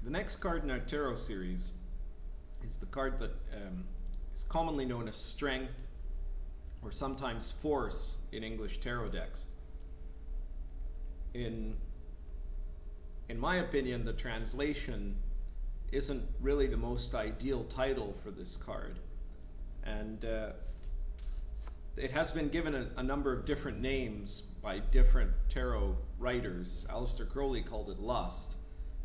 The next card in our tarot series is the card that is commonly known as Strength, or sometimes Force in English tarot decks. In my opinion, the translation isn't really the most ideal title for this card, and it has been given a number of different names by different tarot writers. Aleister Crowley called it Lust,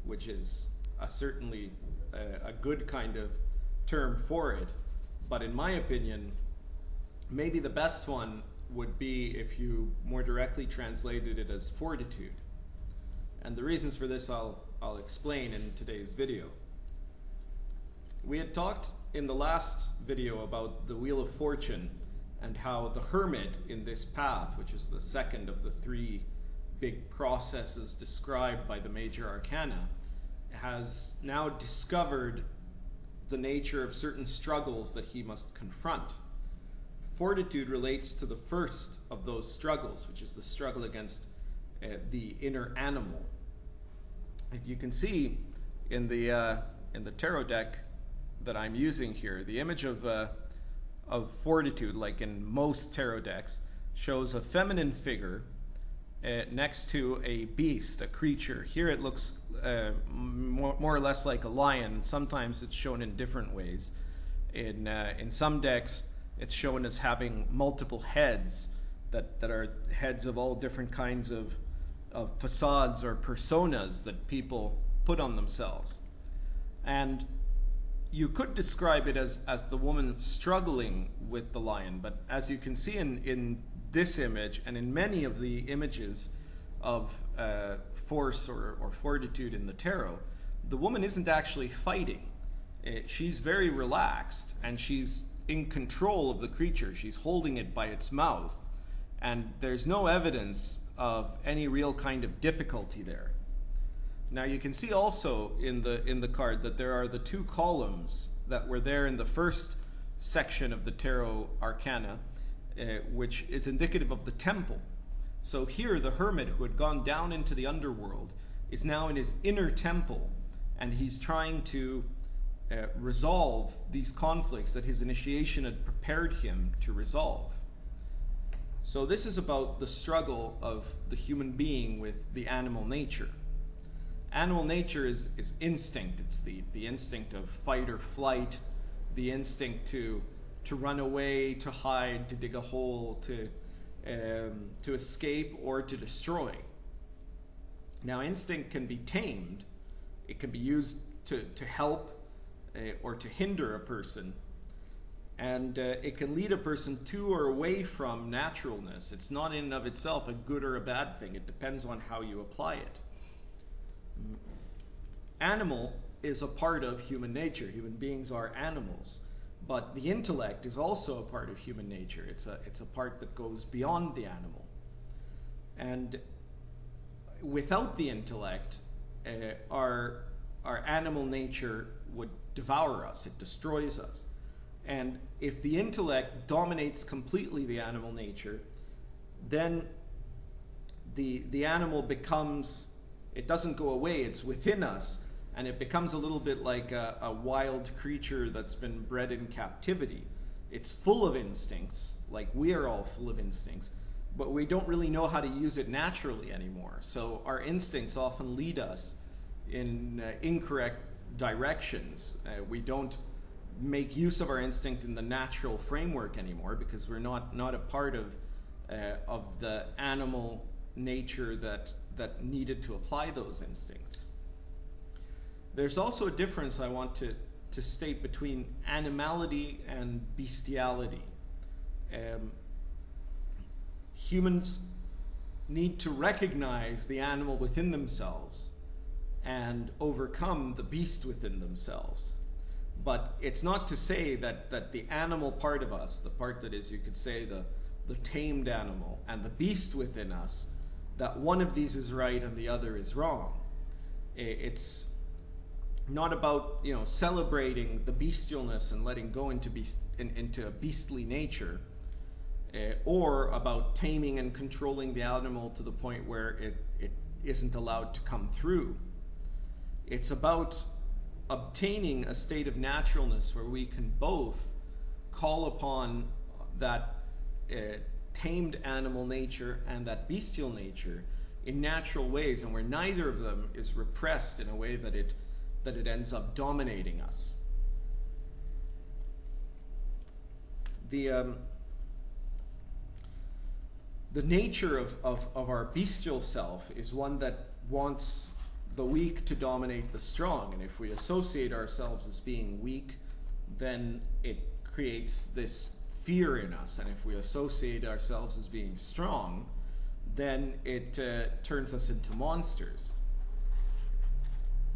which is certainly a good kind of term for it, but in my opinion, maybe the best one would be if you more directly translated it as Fortitude. And the reasons for this I'll explain in today's video. We had talked in the last video about the Wheel of Fortune and how the Hermit in this path, which is the second of the three big processes described by the major arcana, has now discovered the nature of certain struggles that he must confront. Fortitude relates to the first of those struggles, which is the struggle against the inner animal. If you can see in the tarot deck that I'm using here, the image of Fortitude, like in most tarot decks, shows a feminine figure next to a beast, a creature. Here it looks more or less like a lion. Sometimes it's shown in different ways. In some decks, it's shown as having multiple heads that are heads of all different kinds of facades or personas that people put on themselves. And you could describe it as the woman struggling with the lion, but as you can see in this image and in many of the images of force or fortitude in the tarot, the woman isn't actually fighting. She's very relaxed and she's in control of the creature. She's holding it by its mouth, and there's no evidence of any real kind of difficulty there. Now you can see also in the card that there are the two columns that were there in the first section of the tarot arcana, which is indicative of the temple. So here the hermit, who had gone down into the underworld, is now in his inner temple, and he's trying to resolve these conflicts that his initiation had prepared him to resolve. So this is about the struggle of the human being with the animal nature. Animal nature is instinct. It's the instinct of fight or flight, the instinct to run away, to hide, to dig a hole, to escape, or to destroy. Now, instinct can be tamed. It can be used to help or to hinder a person, and it can lead a person to or away from naturalness. It's not in and of itself a good or a bad thing. It depends on how you apply it. Animal is a part of human nature. Human beings are animals, but the intellect is also a part of human nature. It's a part that goes beyond the animal, and without the intellect, our animal nature would devour us. It destroys us. And if the intellect dominates completely the animal nature, then the animal becomes, it doesn't go away, it's within us, and it becomes a little bit like a wild creature that's been bred in captivity. It's full of instincts, like we are all full of instincts, but we don't really know how to use it naturally anymore. So our instincts often lead us in incorrect directions. We don't make use of our instinct in the natural framework anymore because we're not a part of the animal nature that needed to apply those instincts. There's also a difference I want to state between animality and bestiality. Humans need to recognize the animal within themselves and overcome the beast within themselves. But it's not to say that the animal part of us, the part that is, you could say, the tamed animal, and the beast within us, that one of these is right and the other is wrong. It's not about, celebrating the bestialness and letting go into a beastly nature, or about taming and controlling the animal to the point where it isn't allowed to come through. It's about obtaining a state of naturalness where we can both call upon that tamed animal nature and that bestial nature in natural ways, and where neither of them is repressed in a way that it ends up dominating us. The nature of our bestial self is one that wants the weak to dominate the strong, and if we associate ourselves as being weak, then it creates this fear in us, and if we associate ourselves as being strong, then it turns us into monsters.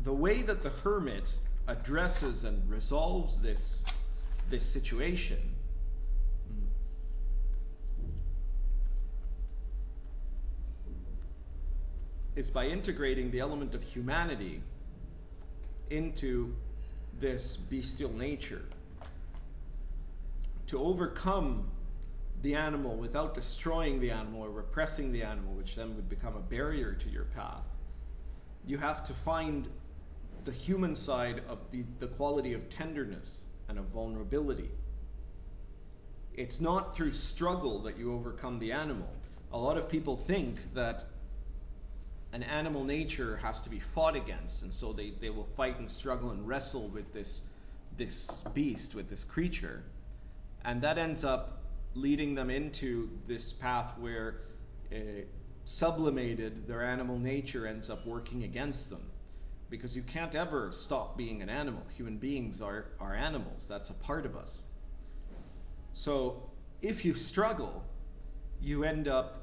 The way that the hermit addresses and resolves this situation is by integrating the element of humanity into this bestial nature. To overcome the animal without destroying the animal or repressing the animal, which then would become a barrier to your path, you have to find the human side of the quality of tenderness and of vulnerability. It's not through struggle that you overcome the animal. A lot of people think that an animal nature has to be fought against, and so they will fight and struggle and wrestle with this beast, with this creature, and that ends up leading them into this path where sublimated, their animal nature ends up working against them, because you can't ever stop being an animal. Human beings are animals. That's a part of us. So if you struggle, you end up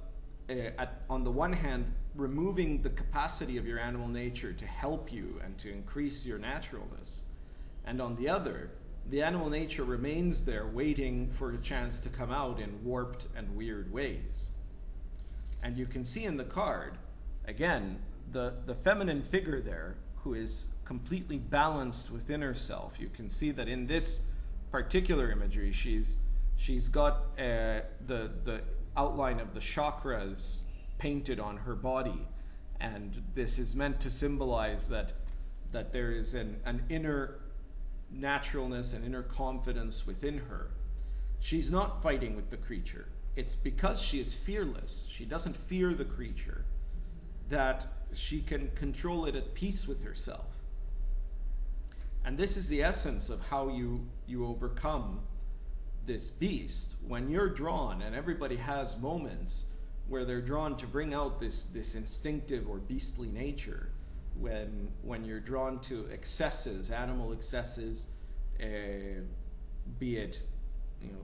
on the one hand removing the capacity of your animal nature to help you and to increase your naturalness, and on the other, the animal nature remains there waiting for a chance to come out in warped and weird ways. And you can see in the card, again, the feminine figure there who is completely balanced within herself. You can see that in this particular imagery, she's got the outline of the chakras painted on her body, and this is meant to symbolize that there is an inner naturalness and inner confidence within her. She's not fighting with the creature. It's because she is fearless, she doesn't fear the creature, that she can control it at peace with herself. And this is the essence of how you overcome this beast. When you're drawn, and everybody has moments where they're drawn to bring out this instinctive or beastly nature, when you're drawn to excesses, animal excesses, be it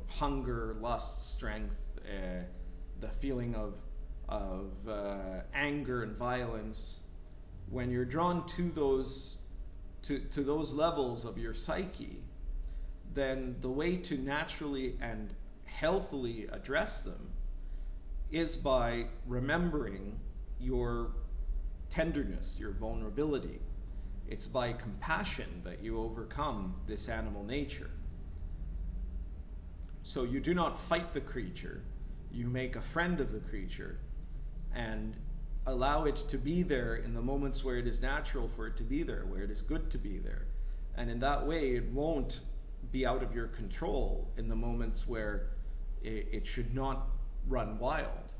hunger, lust, strength, the feeling of anger and violence, when you're drawn to those levels of your psyche, then the way to naturally and healthily address them is by remembering your tenderness, your vulnerability. It's by compassion that you overcome this animal nature. So you do not fight the creature, you make a friend of the creature and allow it to be there in the moments where it is natural for it to be there, where it is good to be there. And in that way, it won't be out of your control in the moments where it should not run wild.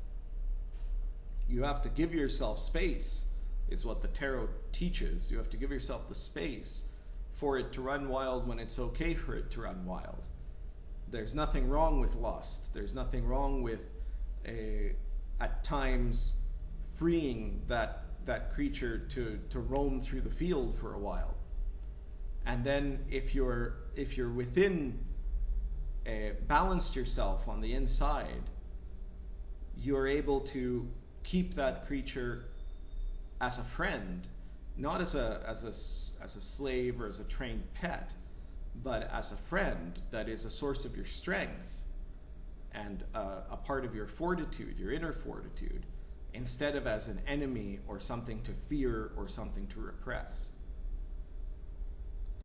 You have to give yourself space, is what the tarot teaches. You have to give yourself the space for it to run wild when it's okay for it to run wild. There's nothing wrong with lust. There's nothing wrong with at times freeing that creature to roam through the field for a while. And then if you're within balanced yourself on the inside, you're able to keep that creature as a friend, not as a slave or as a trained pet, but as a friend that is a source of your strength and a part of your fortitude, your inner fortitude, instead of as an enemy or something to fear or something to repress.